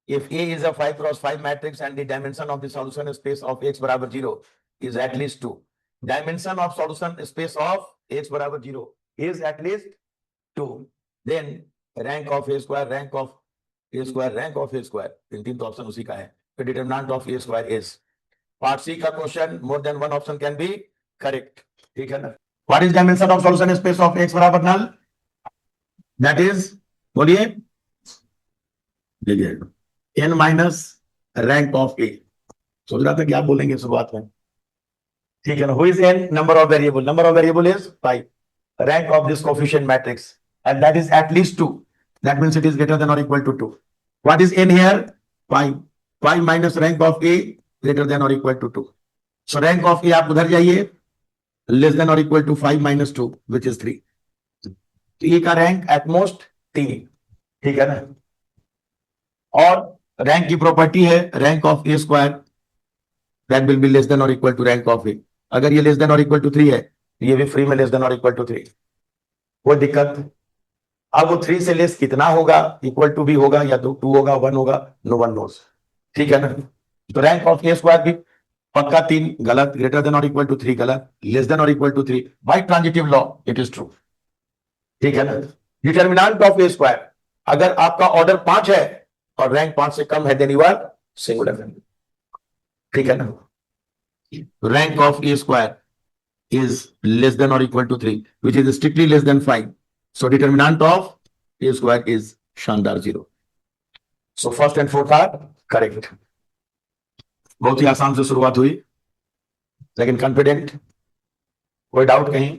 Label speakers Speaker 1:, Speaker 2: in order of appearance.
Speaker 1: if A is a 5 cross 5 matrix and the dimension of the solution space of X बराबर 0 is at least 2. Dimension of solution space of X बराबर 0 is at least 2. Then rank of A square, rank of A square, rank of A square. तीन तो option उसी का है. The determinant of A square is. Part C का question more than one option can be correct. ठीक है ना? What is dimension of solution space of X बराबर null? That is, बोलिए, देखिए, n माइनस रैंक ऑफ ए. सोच रहा था क्या बोलेंगे शुरुआत में. ठीक है ना. Who is n? Number of variable. Number of variable is 5. Rank of this coefficient matrix, and that is at least 2. That means it is greater than or equal to 2. What is n here? 5. 5 minus rank of a greater than or equal to 2. So rank of a आप उधर जाइए, less than or equal to 5 minus 2, which is 3. तो ए का rank at most 3. ठीक है ना. और rank की प्रॉपर्टी है rank of A square that will be less than और इक्वल टू रैंक ऑफ ए. अगर ये लेस देन और इक्वल टू 3 है, ये भी फ्री में लेस देन और इक्वल टू 3. कोई दिक्कत? अब वो 3 से लेस कितना होगा, इक्वल टू भी होगा या 2 होगा, 1 होगा, नो वन नोस. ठीक है ना. तो रैंक ऑफ ए स्क्वायर भी पक्का 3 गलत, ग्रेटर देन और इक्वल टू 3 गलत, लेस देन और equal to 3 by transitive law it is true. ठीक है ना. डिटर्मिनेंट ऑफ ए स्क्वायर, अगर आपका ऑर्डर 5 है और रैंक 5 से कम है, देन यू आर सिंगुलर. ठीक है ना. Rank of A square is less than or equal to 3, which is strictly less than 5. So determinant of a square is Shandar 0. So first and fourth are correct. बहुत ही आसान से शुरुआत हुई, लेकिन confident. कोई डाउट कहीं?